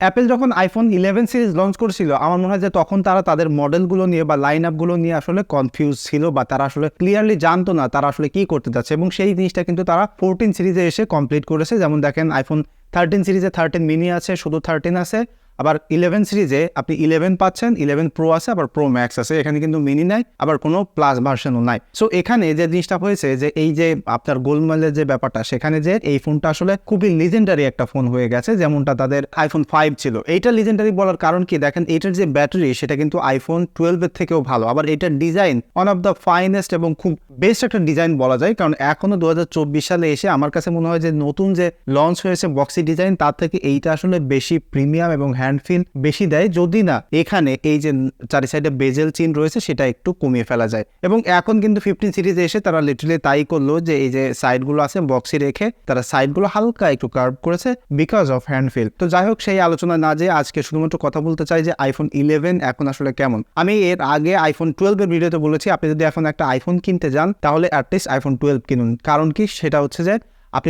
Apple যখন iPhone 11 series launch করছিল আমার মনে হয় যে তখন তারা তাদের মডেলগুলো নিয়ে বা লাইন আপগুলো নিয়ে আসলে কনফিউজ ছিল বা তারা আসলে ক্লিয়ারলি জানতো না তারা আসলে কি করতে যাচ্ছে, এবং সেই জিনিসটা কিন্তু তারা 14 সিরিজে এসে কমপ্লিট করেছে। যেমন দেখেন আইফোন 13 সিরিজে 13 মিনি আছে, শুধু 13 আছে, আবার 11 সিরিজে আপনি 11 পাচ্ছেন, 11 প্রো আছে, আবার প্রো ম্যাক্স আছে, এখানে কিন্তু মিনি নাই, আবার কোনো প্লাস ভার্সনও নাই। সো এখানে যে জিনিসটা হয়েছে যে এই যে আপনার গোলমালের যে ব্যাপারটা, সেখানে যে এই ফোনটা আসলে খুবই লিজেন্ডারি একটা ফোন হয়ে গেছে, যেমনটা তাদের আইফোন 5 ছিল। এইটা লিজেন্ডারি বলার কারণ কি, দেখেন এটার যে ব্যাটারি সেটা কিন্তু আইফোন 12 এর থেকেও ভালো, আবার এটার design one of the finest এবং খুব বেস্ট একটা ডিজাইন বলা যায়। কারণ এখনো 2024 সালে এসে আমার কাছে মনে হয় যে নতুন যে লঞ্চ হয়েছে বক্সি ডিজাইন, তার থেকে এইটা আসলে বেশি প্রিমিয়াম এবং হ্যান্ড ফিল বেশি দেয়, যদি না এখানে এই যে চারি সাইডে বেজেল চিন রয়েছে সেটা একটু কমিয়ে ফেলা যায়। এবং এখন কিন্তু 15 সিরিজে এসে তারা লিটারালি তাই করলো যে এই যে সাইডগুলো আছে বক্সি রেখে তারা সাইডগুলো হালকা একটু কার্ভ করেছে বিকজ অফ হ্যান্ড ফিল। তো যাই হোক, সেই আলোচনা না যে আজকে শুধুমাত্র কথা বলতে চাই যে আইফোন 11 এখন আসলে কেমন। আমি এর আগে আইফোন 12 এর ভিডিওতে বলেছি আপনি যদি এখন একটা আইফোন কিনতে যান তাহলে অ্যাটলিস্ট আইফোন 12 কিনুন। কারণ কি, সেটা হচ্ছে যে আপনি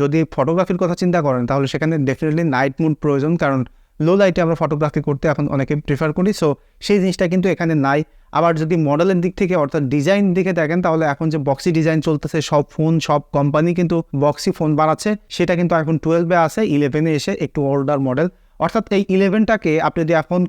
যদি ফটোগ্রাফির কথা চিন্তা করেন তাহলে সেখানে ডেফিনেটলি নাইট মুড প্রয়োজন, কারণ লো লাইটে আমরা ফটোগ্রাফি করতে এখন অনেকে প্রিফার করি। সো সেই জিনিসটা কিন্তু এখানে নাই। আবার যদি মডেলের দিক থেকে অর্থাৎ ডিজাইন দিকে দেখেন তাহলে এখন যে বক্সি ডিজাইন চলতেছে, সব ফোন সব কোম্পানি কিন্তু বক্সি ফোন বানাচ্ছে, সেটা কিন্তু আইফোন 12-এ আছে, 11-এ এসে একটু ওল্ডার মডেল। অর্থাৎ এই 11টাকে আপনি যদি এখন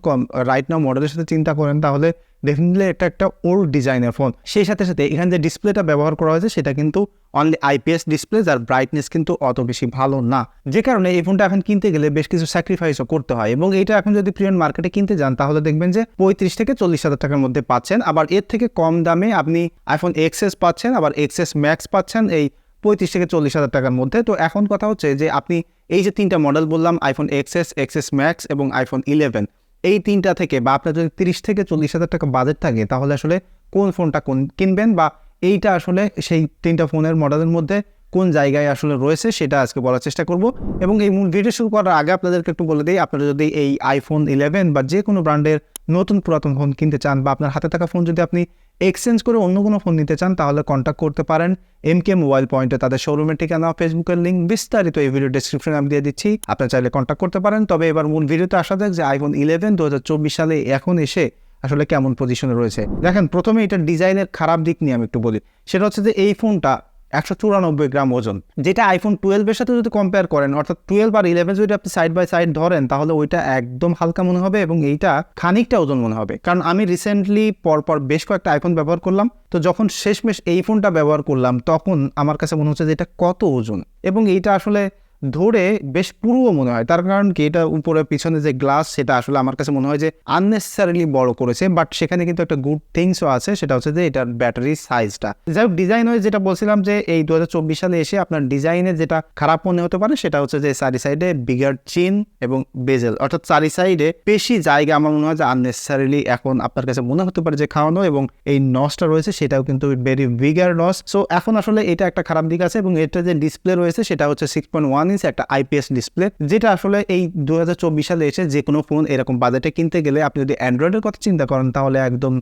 রাইট নাও মডেলের সাথে চিন্তা করেন তাহলে ডেফিনেটলি একটা ওল্ড ডিজাইনের ফোন। সেই সাথে সাথে এখানে যে ডিসপ্লেটা ব্যবহার করা হয়েছে সেটা কিন্তু অনলি আইপিএস ডিসপ্লে, যার ব্রাইটনেস কিন্তু অত বেশি ভালো না, যে কারণে এই ফোনটা এখন কিনতে গেলে বেশ কিছু স্যাক্রিফাইসও করতে হয়। এবং এইটা এখন যদি প্রিমিয়াম মার্কেটে কিনতে যান তাহলে দেখবেন যে 35 থেকে 40 হাজার টাকার মধ্যে পাচ্ছেন। আবার এর থেকে কম দামে আপনি আইফোন এক্সএস পাচ্ছেন, আবার এক্সএস ম্যাক্স পাচ্ছেন এই 35 থেকে 40 হাজার টাকার মধ্যে। তো এখন কথা হচ্ছে যে আপনি এই যে তিনটা মডেল বললাম, আইফোন এক্সএস, এক্সএস ম্যাক্স এবং আইফোন 11, এই তিনটা থেকে বা আপনার যদি 30 থেকে 40 হাজার টাকা বাজেট থাকে তাহলে আসলে কোন ফোনটা কিনবেন, বা এইটা আসলে সেই তিনটা ফোনের মডেলের মধ্যে কোন জায়গায় আসলে রয়েছে সেটা আজকে বলার চেষ্টা করব। এবং এই মূল ভিডিও শুরু করার আগে আপনাদেরকে একটু বলে দিই, আপনারা যদি এই আইফোন 11 বা যে কোনো ব্র্যান্ডের নতুন পুরাতন ফোন কিনতে চান, বা আপনার হাতে থাকা ফোন যদি আপনি এক্সচেঞ্জ করে অন্য কোনো ফোন নিতে চান তাহলে কন্ট্যাক্ট করতে পারেন এমকে মোবাইল পয়েন্টে। তাদের শোরুমের ঠিকানা, ফেসবুকের লিঙ্ক বিস্তারিত এই ভিডিও ডেসক্রিপশনে আমি দিয়ে দিচ্ছি, আপনারা চাইলে কন্ট্যাক্ট করতে পারেন। তবে এবার মূল ভিডিওতে আসা যাক যে আইফোন 11 2024 সালে এখন এসে আসলে কেমন পজিশনে রয়েছে। দেখেন, প্রথমে এটার ডিজাইনের খারাপ দিক নিয়ে আমি একটু বলি। সেটা হচ্ছে যে এই ফোনটা 194 গ্রাম ওজন, যেটা আইফোন 12-এর সাথে যদি কম্পেয়ার করেন, অর্থাৎ 12 আর 11 যদি আপনি সাইড বাই সাইড ধরেন তাহলে ওইটা একদম হালকা মনে হবে এবং এইটা খানিকটা ওজন মনে হবে। কারণ আমি রিসেন্টলি পরপর বেশ কয়েকটা আইফোন ব্যবহার করলাম, তো যখন শেষমেশ এই ফোনটা ব্যবহার করলাম তখন আমার কাছে মনে হচ্ছে যে এটা কত ওজন, এবং এইটা আসলে ধরে বেশ পুরো মনে হয়। তার কারণ কি, এটা উপরে পিছনে যে গ্লাস সেটা আসলে আমার কাছে মনে হয় যে আননেসেসারিলি বড় করেছে, বাট সেখানে কিন্তু একটা গুড থিংসও আছে, সেটা হচ্ছে যে এটার ব্যাটারি সাইজটা। যাই হোক, ডিজাইন হয়ে যেটা বলছিলাম যে এই 2024 সালে এসে আপনার ডিজাইনের যেটা খারাপ মনে হতে পারে সেটা হচ্ছে যে চারি সাইডে বিগার চিন এবং বেজেল, অর্থাৎ চারি সাইডে বেশি জায়গা আমার মনে হয় যে আননেসেসারিলি এখন আপনার কাছে মনে হতে পারে যে খাওয়ানো, এবং এই নসটা রয়েছে সেটাও কিন্তু ভেরি বিগার নস। সো এখন আসলে এটা একটা খারাপ দিক আছে। এবং এটা যে ডিসপ্লে রয়েছে সেটা হচ্ছে 6.1 ইঞ্চ একটা আইপিএস ডিসপ্লে, যেটা আসলে এই 2024 সালে এসে যে কোনো ফোন এরকম বাজেটে কিনতে গেলে আপনি যদি অ্যান্ড্রয়েডের কথা চিন্তা করেন তাহলে একদম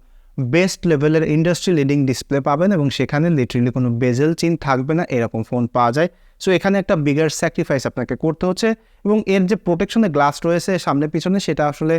বেস্ট লেভেলের ইন্ডাস্ট্রি লিডিং ডিসপ্লে পাবেন, এবং সেখানে লিটারেলি কোনো বেজেল চিন থাকবে না, এরকম ফোন পাওয়া যায়। সো এখানে একটা বিগার স্যাক্রিফাইস আপনাকে করতে হচ্ছে। এবং এর যে প্রোটেকশনের গ্লাস রয়েছে সামনে পিছনে, সেটা আসলে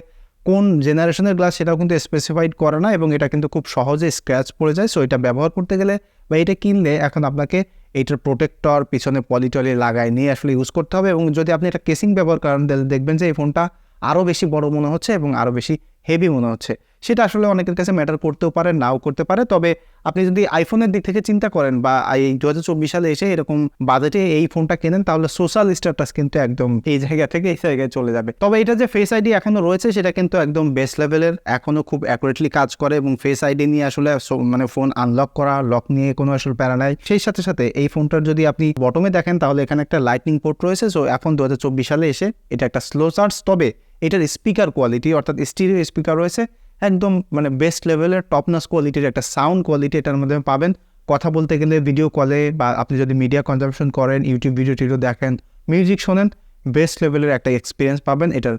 কোন জেনারেশনের গ্লাস সেটাও কিন্তু স্পেসিফাইড করে না, এবং এটা কিন্তু খুব সহজে স্ক্র্যাচ পড়ে যায়। সো এটা ব্যবহার করতে গেলে বা এটা কিনলে এখন আপনাকে এইটার প্রোটেক্টর পিছনে পলিটলি লাগায় নিয়ে আসলে ইউজ করতে হবে। এবং যদি আপনি একটা কেসিং ব্যবহার করেন তাহলে দেখবেন যে এই ফোনটা আরও বেশি বড় মনে হচ্ছে এবং আরও বেশি হেভি মনে হচ্ছে। সেটা আসলে অনেকের কাছে ম্যাটার করতেও পারে, নাও করতে পারে। তবে আপনি যদি আইফোনের দিক থেকে চিন্তা করেন বা এই 2024 সালে এসে এরকম বাজেটে এই ফোনটা কেনেন তাহলে সোশ্যাল স্ট্যাটাস কিন্তু একদম এই জায়গা থেকে এই জায়গায় চলে যাবে। তবে এটা যে ফেস আইডি এখনো রয়েছে সেটা কিন্তু একদম বেস্ট লেভেলের, এখনো খুব অ্যাকুরেটলি কাজ করে, এবং ফেস আইডি নিয়ে আসলে মানে ফোন আনলক করা, লক নিয়ে কোনো আসলে প্যারা নাই। সেই সাথে সাথে এই ফোনটার যদি আপনি বটমে দেখেন তাহলে এখানে একটা লাইটনিং পোর্ট রয়েছে। সো এখন 2024 সালে এসে এটা একটা স্লো চার্জ। তবে এটার স্পিকার কোয়ালিটি, অর্থাৎ স্টিরিও স্পিকার রয়েছে, একদম মানে বেস্ট লেভেলের টপনাস কোয়ালিটির একটা সাউন্ড কোয়ালিটি এটার মধ্যে পাবেন। কথা বলতে গেলে, ভিডিও কলে, বা আপনি যদি মিডিয়া কনজাম্পশন করেন, ইউটিউব ভিডিও দেখেন, মিউজিক শোনেন, বেস্ট লেভেলের একটা এক্সপিরিয়েন্স পাবেন এটার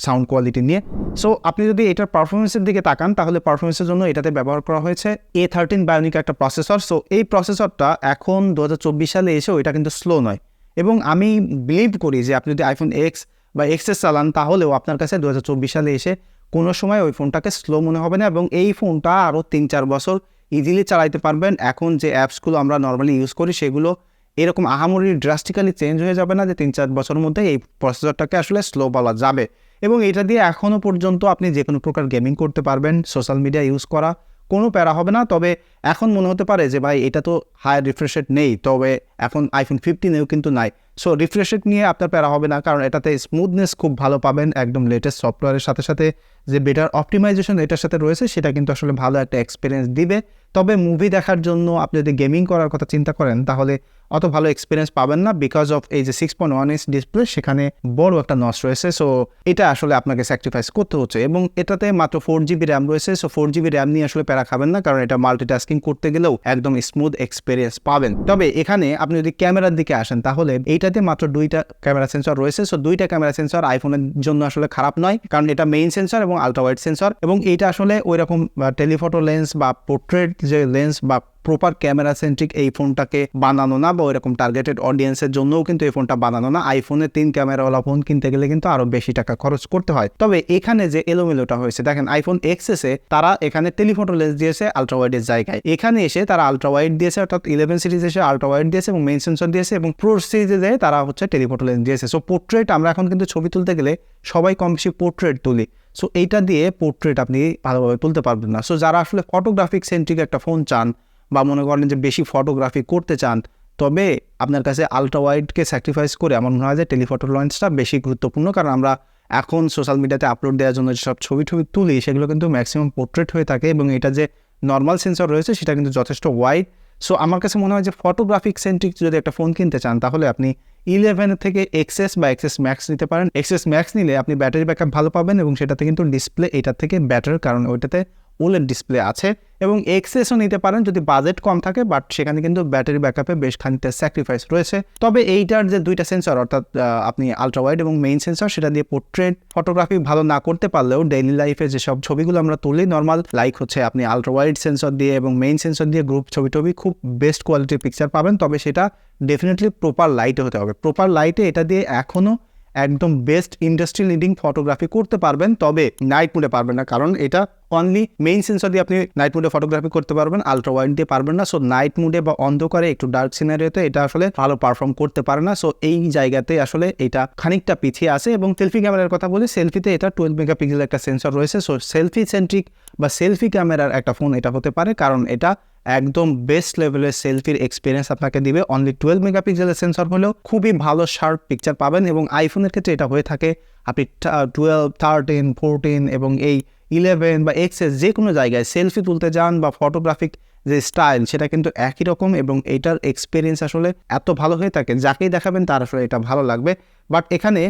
সাউন্ড কোয়ালিটি নিয়ে। সো আপনি যদি এটার পারফরমেন্সের দিকে তাকান তাহলে পারফরমেন্সের জন্য এটাতে ব্যবহার করা হয়েছে A13 বায়োনিক একটা প্রসেসর। সো এই প্রসেসরটা এখন 2024 সালে এসেও এটা কিন্তু স্লো নয়, এবং আমি বিলিভ করি যে আপনি যদি আইফোন এক্স বা এক্সেস চালান, তাহলেও আপনার কাছে 2024 সালে এসে কোনো সময় ওই ফোনটাকে স্লো মনে হবে না, এবং এই ফোনটা আরও 3-4 বছর ইজিলি চালাইতে পারবেন। এখন যে অ্যাপসগুলো আমরা নর্মালি ইউজ করি সেগুলো এরকম আহামরি ড্রাস্টিক্যালি চেঞ্জ হয়ে যাবে না যে 3-4 বছরের মধ্যে এই প্রসেসরটাকে আসলে স্লো বলা যাবে। এবং এটা দিয়ে এখনও পর্যন্ত আপনি যে কোনো প্রকার গেমিং করতে পারবেন, সোশ্যাল মিডিয়া ইউজ করা কোনো প্যারা হবে না। তবে এখন মনে হতে পারে যে ভাই এটা তো হাই রিফ্রেশ রেট নেই, তবে এখন iPhone 15-এও কিন্তু নাই। সো রিফ্রেশ রেট নিয়ে আপনার প্যারা হবে না, কারণ এটাতে স্মুথনেস খুব ভালো পাবেন, একদম লেটেস্ট সফটওয়্যারের সাথে সাথে যে বেটার অপটিমাইজেশন এটার সাথে রয়েছে সেটা কিন্তু আসলে ভালো একটা এক্সপিরিয়েন্স দিবে। তবে মুভি দেখার জন্য আপনি যদি গেমিং করার কথা চিন্তা করেন তাহলে অত ভালো এক্সপিরিয়েন্স পাবেন না, বিকজ অফ এই যে 6.1 ইঞ্চ ডিসপ্লে সেখানে বড় একটা নচ রয়েছে। সো এটা আসলে আপনাকে স্যাক্রিফাইস করতে হচ্ছে, এবং এটাতে মাত্র 4GB র্যাম রয়েছে। সো 4GB র্যাম নিয়ে আসলে প্যারা খাবেন না, কারণ এটা মাল্টিটাস্কিং করতে গেলেও একদম স্মুথ এক্সপিরিয়েন্স পাবেন। তবে এখানে আপনি যদি ক্যামেরার দিকে আসেন তাহলে এইটাতে মাত্র 2টা ক্যামেরা সেন্সর রয়েছে। সো 2টা ক্যামেরা সেন্সর আইফোনের জন্য আসলে খারাপ নয়, কারণ এটা মেইন সেন্সর এবং আলট্রা ওয়াইড সেন্সর, এবং এইটা আসলে ওই রকম টেলিফটো লেন্স বা পোর্ট্রেট যে লেন্স বা প্রপার ক্যামেরা সেন্ট্রিক এই ফোনটাকে বানানো না, বা ওইরকম টার্গেটেড অডিয়েন্সের জন্যও কিন্তু এই ফোনটা বানানো না। আইফোনের 3 ক্যামেরাওয়ালা ফোন কিনতে গেলে কিন্তু আরো বেশি টাকা খরচ করতে হয়। তবে এখানে যে এলোমেলোটা হয়েছে দেখেন, আইফোন এক্সএসে তারা এখানে টেলিফটো লেন্স দিয়েছে আলট্রা ওয়াইডের জায়গায়, এখানে এসে তারা আলট্রা ওয়াইড দিয়েছে, অর্থাৎ 11 সিরিজ এসে আলট্রা ওয়াইড দিয়েছে এবং মেইন সেন্সর দিয়েছে, এবং প্রো সিরিজে তারা হচ্ছে টেলিফটো লেন্স দিয়েছে। সো পোর্ট্রেট, আমরা এখন কিন্তু ছবি তুলতে গেলে সবাই কম বেশি পোর্ট্রেট তুলি, সো এইটা দিয়ে পোর্ট্রেট আপনি ভালোভাবে তুলতে পারবেন না। সো যারা আসলে ফটোগ্রাফিক সেন্ট্রিক একটা ফোন চান বা মনে করেন যে বেশি ফটোগ্রাফি করতে চান, তবে আপনার কাছে আলট্রা ওয়াইডকে স্যাক্রিফাইস করে আমার মনে হয় যে টেলিফটো লেন্সটা বেশি গুরুত্বপূর্ণ। কারণ আমরা এখন সোশ্যাল মিডিয়াতে আপলোড দেওয়ার জন্য যেসব ছবি তুলি সেগুলো কিন্তু ম্যাক্সিমাম পোর্ট্রেট হয়ে থাকে, এবং এটা যে নর্মাল সেন্সর রয়েছে সেটা কিন্তু যথেষ্ট ওয়াইড। সো আমার কাছে মনে হয় যে ফটোগ্রাফিক সেন্ট্রিক যদি একটা ফোন কিনতে চান তাহলে আপনি 11 থেকে এক্সএস বা এক্সএস ম্যাক্স নিতে পারেন। এক্সএস ম্যাক্স নিলে আপনি ব্যাটারি ব্যাকআপ ভালো পাবেন, এবং সেটাতে কিন্তু ডিসপ্লে এটার থেকে ব্যাটার, কারণ ওইটাতে ওলেড ডিসপ্লে আছে। এবং এক্সএসও নিতে পারেন যদি বাজেট কম থাকে, বাট সেখানে কিন্তু ব্যাটারি ব্যাকআপে বেশ খানিকটা স্যাক্রিফাইস রয়েছে। তবে এইটার যে 2টা সেন্সর, অর্থাৎ আপনি আলট্রা ওয়াইড এবং মেইন সেন্সর, সেটা দিয়ে পোর্ট্রেট ফটোগ্রাফি ভালো না করতে পারলেও ডেইলি লাইফে যেসব ছবিগুলো আমরা তুলি নর্মাল, লাইক হচ্ছে আপনি আলট্রা ওয়াইড সেন্সর দিয়ে এবং মেইন সেন্সর দিয়ে গ্রুপ ছবি খুব বেস্ট কোয়ালিটির পিকচার পাবেন। তবে সেটা ডেফিনেটলি প্রপার লাইটে হতে হবে। প্রপার লাইটে এটা দিয়ে এখনও একদম বেস্ট ইন্ডাস্ট্রি লিডিং ফটোগ্রাফি করতে পারবেন, তবে নাইট মোডে পারবেন না, কারণ এটা অনলি মেইন সেন্সর দিয়ে আপনি নাইট মোডে ফটোগ্রাফি করতে পারবেন, আলট্রা ওয়াইড দিয়ে পারবেন না। সো নাইট মোডে বা অন্ধকারে একটু ডার্ক সিনারিওতে এটা আসলে ভালো পারফর্ম করতে পারে না। সো এই জায়গাতে আসলে এটা খানিকটা পিছিয়ে আছে। এবং সেলফি ক্যামেরার কথা বলি, সেলফিতে এটা 12 মেগাপিক্সেল একটা সেন্সর রয়েছে। সো সেলফি সেন্ট্রিক বা সেলফি ক্যামেরার একটা ফোন এটা হতে পারে, কারণ এটা একদম বেস্ট লেভেলের সেলফির এক্সপিরিয়েন্স আপনাকে দিবে। অনলি 12 মেগাপিক্সেলের সেন্সর হলেও খুবই ভালো শার্প পিকচার পাবেন, এবং আইফোনের ক্ষেত্রে এটা হয়ে থাকে আপনি 12, 13, 14 এবং এই 11 বা এক্সএস যে কোনো জায়গায় সেলফি তুলতে যান বা ফটোগ্রাফিক যে স্টাইল সেটা কিন্তু একই রকম, এবং এটার এক্সপিরিয়েন্স আসলে এত ভালো হয়ে থাকে যাকেই দেখাবেন তার আসলে এটা ভালো লাগবে। বাট এখানে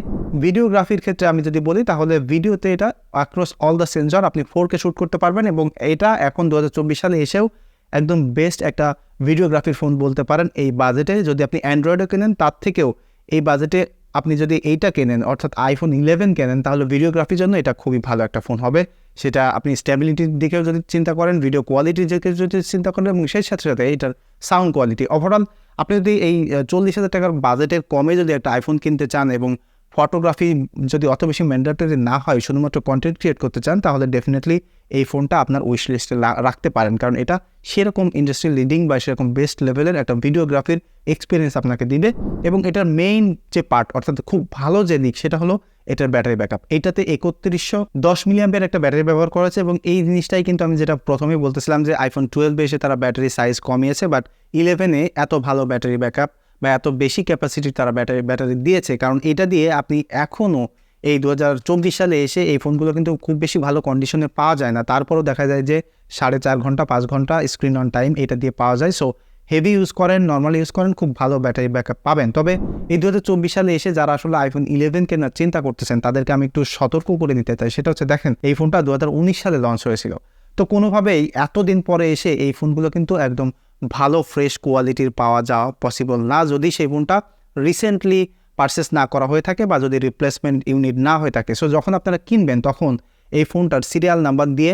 ভিডিওগ্রাফির ক্ষেত্রে আমি যদি বলি তাহলে ভিডিওতে এটা অ্যাক্রস অল দ্য সেন্সর আপনি 4K শ্যুট করতে পারবেন, এবং এটা এখন 2024 সালে এসেও একদম বেস্ট একটা ভিডিওগ্রাফির ফোন বলতে পারেন এই বাজেটে। যদি আপনি অ্যান্ড্রয়েডও কেনেন তার থেকেও এই বাজেটে আপনি যদি এইটা কেনেন, অর্থাৎ iPhone 11 কেনেন, তাহলে ভিডিওগ্রাফির জন্য এটা খুবই ভালো একটা ফোন হবে। সেটা আপনি স্টেবিলিটির দিকেও যদি চিন্তা করেন, ভিডিও কোয়ালিটির দিকে যদি চিন্তা করেন, এবং সেই সাথে সাথে এইটার সাউন্ড কোয়ালিটি ওভারঅল আপনি যদি এই 40,000 টাকার বাজেটের কমে যদি একটা আইফোন কিনতে চান এবং ফটোগ্রাফি যদি অত বেশি ম্যান্ডেটরি না হয়, শুধুমাত্র কন্টেন্ট ক্রিয়েট করতে চান, তাহলে ডেফিনেটলি এই ফোনটা আপনার উইশ লিস্টে রাখতে পারেন, কারণ এটা সেরকম ইন্ডাস্ট্রি লিডিং বা সেরকম বেস্ট লেভেলের একটা ভিডিওগ্রাফির এক্সপিরিয়েন্স আপনাকে দিবে। এবং এটার মেইন যে পার্ট, অর্থাৎ খুব ভালো যে দিক, সেটা হলো এটার ব্যাটারি ব্যাকআপ। এইটাতে 3110 মিলিঅ্যাম্পিয়ার একটা ব্যাটারি ব্যবহার করা হয়েছে, এবং এই জিনিসটাই কিন্তু আমি যেটা প্রথমেই বলতেছিলাম যে iPhone 12 এসে তারা ব্যাটারি সাইজ কমিয়েছে, বাট 11-এ এত ভালো ব্যাটারি ব্যাকআপ বা এত বেশি ক্যাপাসিটির তারা ব্যাটারি দিয়েছে, কারণ এটা দিয়ে আপনি এখনও এই 2024 সালে এসে এই ফোনগুলো কিন্তু খুব বেশি ভালো কন্ডিশনে পাওয়া যায় না, তারপরও দেখা যায় যে 4.5 ঘন্টা 5 ঘন্টা স্ক্রিন অন টাইম এটা দিয়ে পাওয়া যায়। সো হেভি ইউজ করেন, নর্মাল ইউজ করেন, খুব ভালো ব্যাটারি ব্যাকআপ পাবেন। তবে এই 2024 সালে এসে যারা আসলে iPhone 11 কেনার চিন্তা করতেছেন তাদেরকে আমি একটু সতর্ক করে দিতে চাই। সেটা হচ্ছে, দেখেন এই ফোনটা 2019 সালে লঞ্চ হয়েছিল, তো কোনোভাবেই এতদিন পরে এসে এই ফোনগুলো কিন্তু একদম ভালো ফ্রেশ কোয়ালিটির পাওয়া যাওয়া পসিবল না, যদি সেই ফোনটা রিসেন্টলি পারচেস না করা হয়ে থাকে বা যদি রিপ্লেসমেন্ট ইউনিট না হয়ে থাকে। সো যখন আপনারা কিনবেন তখন এই ফোনটার সিরিয়াল নাম্বার দিয়ে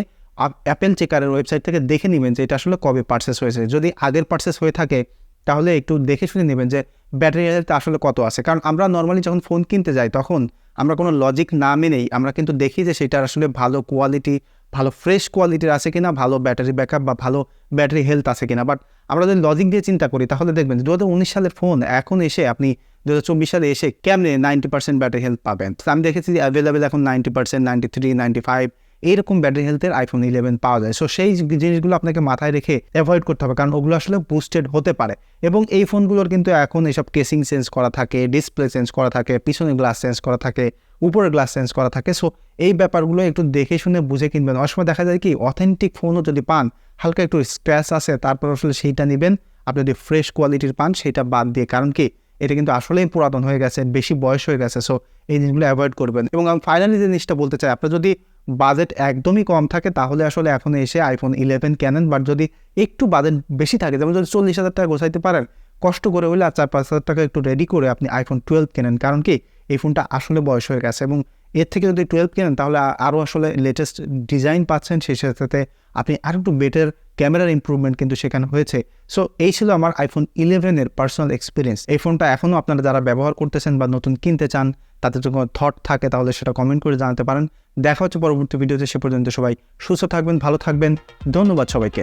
অ্যাপেল চেকারের ওয়েবসাইট থেকে দেখে নেবেন যে এটা আসলে কবে পারচেস হয়েছে। যদি আগের পারচেস হয়ে থাকে তাহলে একটু দেখে শুনে নেবেন যে ব্যাটারি হেলথ আসলে কত আছে। কারণ আমরা নর্মালি যখন ফোন কিনতে যাই তখন আমরা কোনো লজিক না মেনেই আমরা কিন্তু দেখি যে সেটার আসলে ভালো কোয়ালিটি, ভালো ফ্রেশ কোয়ালিটির আছে কিনা, ভালো ব্যাটারি ব্যাকআপ বা ভালো ব্যাটারি হেলথ আছে কিনা। বাট আমরা যদি লজিক দিয়ে চিন্তা করি তাহলে দেখবেন 2019 সালের ফোন এখন এসে আপনি 2024 সালে এসে কেমনে 90% ব্যাটারি হেলথ পাবেন। আমি দেখেছি অ্যাভেলেবেল এখন 90%, 93, 95 এইরকম ব্যাটারি হেলথের iPhone 11 পাওয়া যায়। সো সেই জিনিসগুলো আপনাকে মাথায় রেখে অ্যাভয়েড করতে হবে, কারণ ওগুলো আসলে বুস্টেড হতে পারে। এবং এই ফোনগুলোর কিন্তু এখন এসব কেসিং চেঞ্জ করা থাকে, ডিসপ্লে চেঞ্জ করা থাকে, পিছনের গ্লাস চেঞ্জ করা থাকে, উপরের গ্লাস চেঞ্জ করা থাকে। সো এই ব্যাপারগুলো একটু দেখে শুনে বুঝে কিনবেন। অনেক সময় দেখা যায় কি অথেন্টিক ফোনও যদি পান, হালকা একটু স্ক্র্যাচ আছে, তারপর আসলে সেইটা নেবেন। আপনি যদি ফ্রেশ কোয়ালিটির পান সেটা বাদ দিয়ে, কারণ কি এটা কিন্তু আসলেই পুরাতন হয়ে গেছে, বেশি বয়স হয়ে গেছে। সো এই জিনিসগুলো অ্যাভয়েড করবেন। এবং আমি ফাইনালি যে জিনিসটা বলতে চাই, আপনার যদি বাজেট একদমই কম থাকে তাহলে আসলে এখন এসে iPhone 11 কেনেন। বাট যদি একটু বাজেট বেশি থাকে, যেমন যদি 40,000 টাকা গোছাইতে পারেন, কষ্ট করে হলে আর 4-5 হাজার টাকা একটু রেডি করে আপনি iPhone 12 কেনেন। কারণ কি এই ফোনটা আসলে বয়স হয়ে গেছে, এবং এর থেকে যদি 12 কেনেন তাহলে আরও আসলে লেটেস্ট ডিজাইন পাচ্ছেন, সেই সাথে আপনি আরও একটু বেটার ক্যামেরার ইম্প্রুভমেন্ট কিন্তু সেখানে হয়েছে। সো এই ছিল আমার iPhone 11 পার্সোনাল এক্সপিরিয়েন্স। এই ফোনটা এখনও আপনারা যারা ব্যবহার করতেছেন বা নতুন কিনতে চান, তাতে যদি কোনো থট থাকে তাহলে সেটা কমেন্ট করে জানাতে পারেন। দেখা হচ্ছে পরবর্তী ভিডিওতে। সে পর্যন্ত সবাই সুস্থ থাকবেন, ভালো থাকবেন। ধন্যবাদ সবাইকে।